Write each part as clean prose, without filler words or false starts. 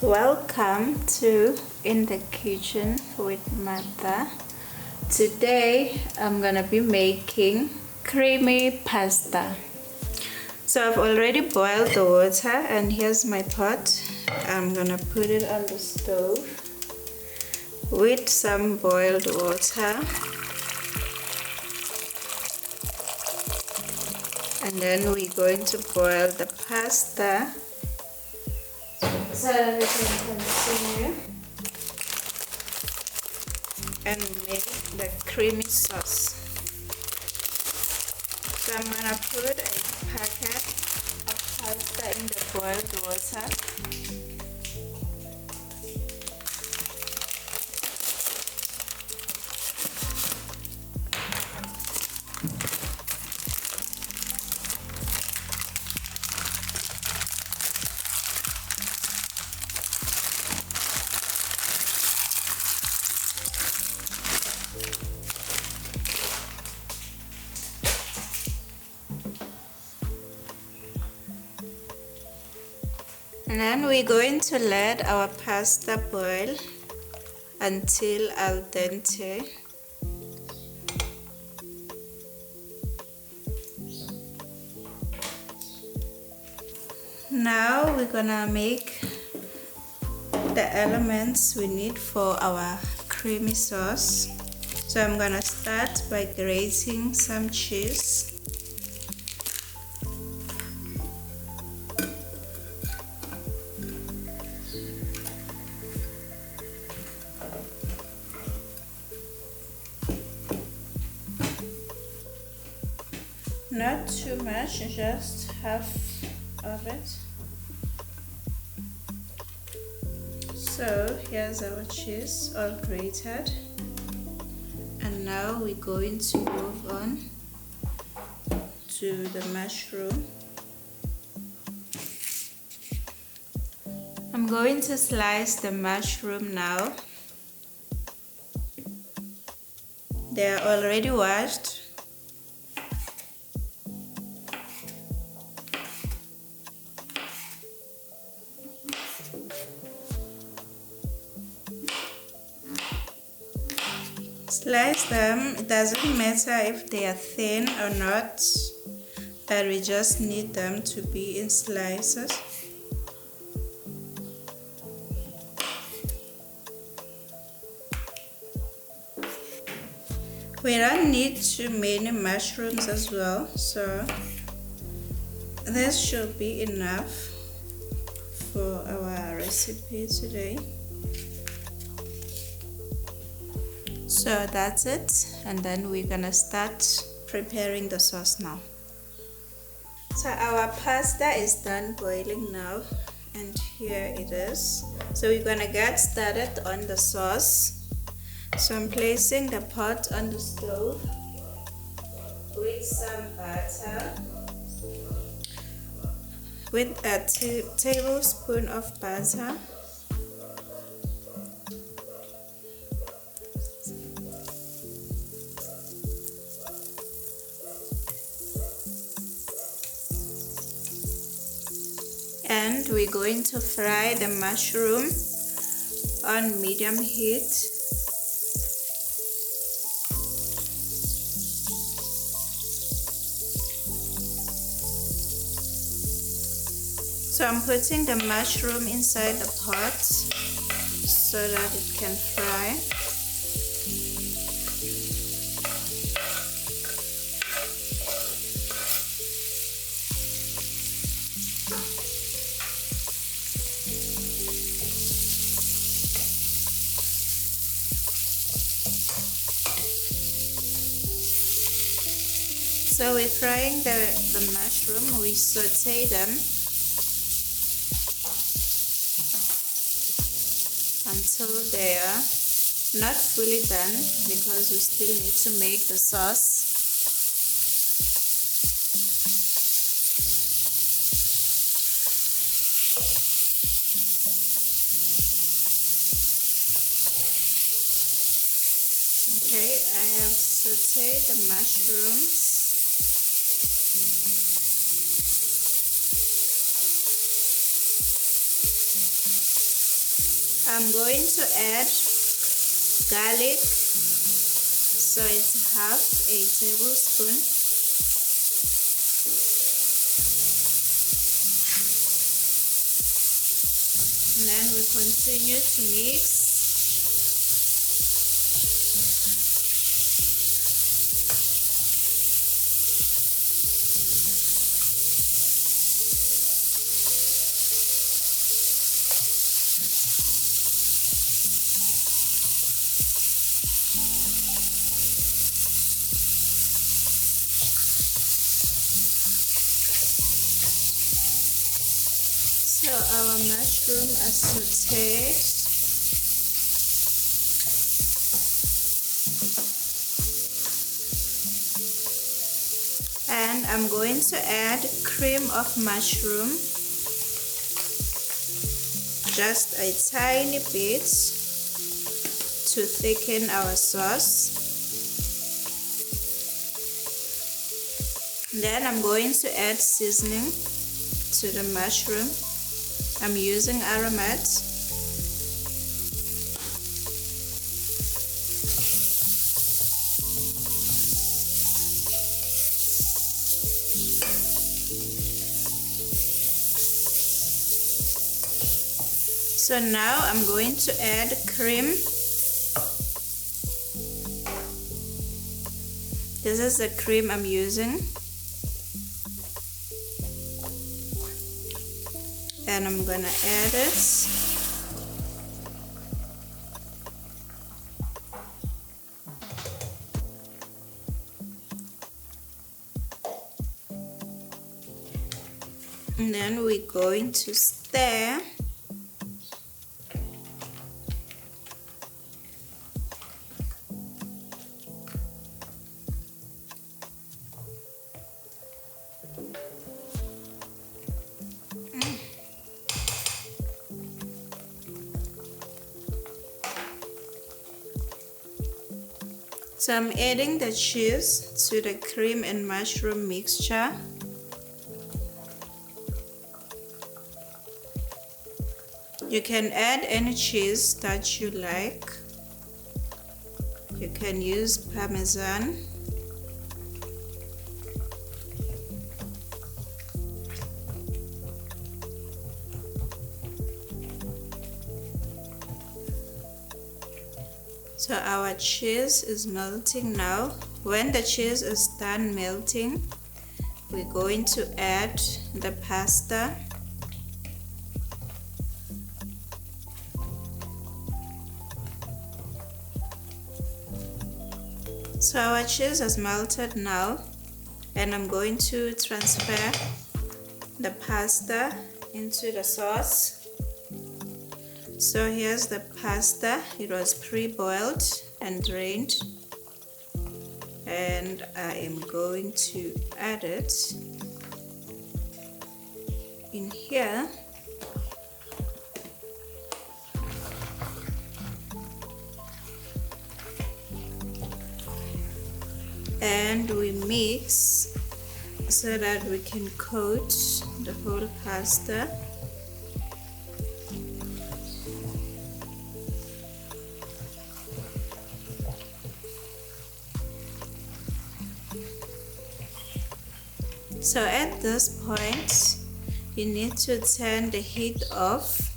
Welcome to In the Kitchen with Martha. Today I'm gonna be making creamy pasta. So I've already boiled the water and here's my pot. I'm gonna put it on the stove with some boiled water, and then we're going to boil the pasta so that we can continue and make the creamy sauce. So I'm gonna put a packet of pasta in the boiled water. And then we're going to let our pasta boil until al dente. Now we're gonna make the elements we need for our creamy sauce. So I'm gonna start by grating some cheese. Not too much, just half of it. So here's our cheese all grated, and now we're going to move on to the mushroom. I'm going to slice the mushroom now. They are already washed. Slice them. It doesn't matter if they are thin or not, but we just need them to be in slices. We don't need too many mushrooms as well, so this should be enough for our recipe today. So that's it, and then we're gonna start preparing the sauce now. So our pasta is done boiling now, and here it is. So we're gonna get started on the sauce. So I'm placing the pot on the stove with some butter, with a tablespoon of butter. And we're going to fry the mushroom on medium heat. So I'm putting the mushroom inside the pot so that it can fry. So we're frying the mushroom, we saute them until they are not fully done, because we still need to make the sauce. Okay, I have sauteed the mushrooms. I'm going to add garlic, so it's half a tablespoon. And then we continue to mix. So our mushroom is sauteed. And I'm going to add cream of mushroom, just a tiny bit to thicken our sauce. Then I'm going to add seasoning to the mushroom. I'm using Aromat. So now I'm going to add cream. This is the cream I'm using. And I'm gonna add it. And then we're going to stir. So I'm adding the cheese to the cream and mushroom mixture. You can add any cheese that you like. You can use Parmesan. So our cheese is melting now. When the cheese is done melting, we're going to add the pasta. So our cheese has melted now, and I'm going to transfer the pasta into the sauce. So here's the pasta. It was pre-boiled and drained, and I am going to add it in here. And we mix so that we can coat the whole pasta. So at this point, you need to turn the heat off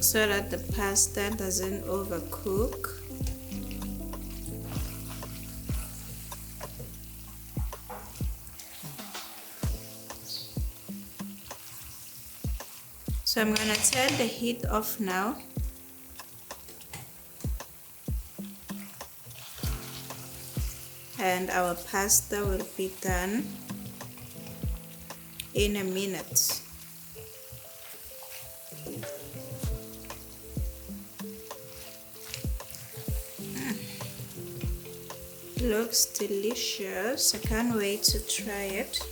so that the pasta doesn't overcook. So I'm gonna turn the heat off now. And our pasta will be done in a minute. Looks delicious. I can't wait to try it.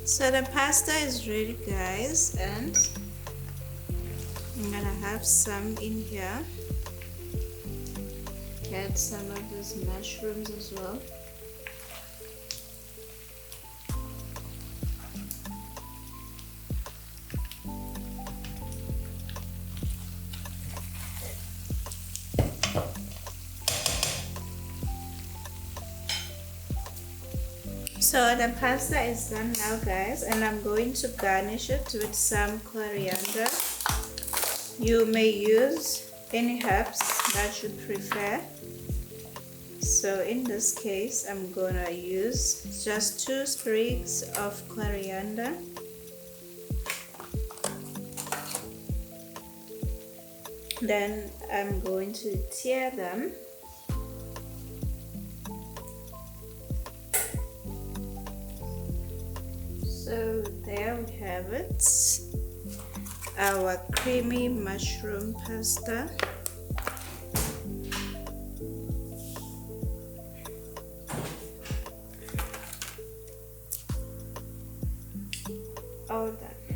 So the pasta is ready, guys, and I'm gonna have some in here. Add some of these mushrooms as well. So the pasta is done now, guys, and I'm going to garnish it with some coriander. You may use any herbs that you prefer. So in this case, I'm gonna use just 2 sprigs of coriander. Then I'm going to tear them. So there we have it, our creamy mushroom pasta. All done.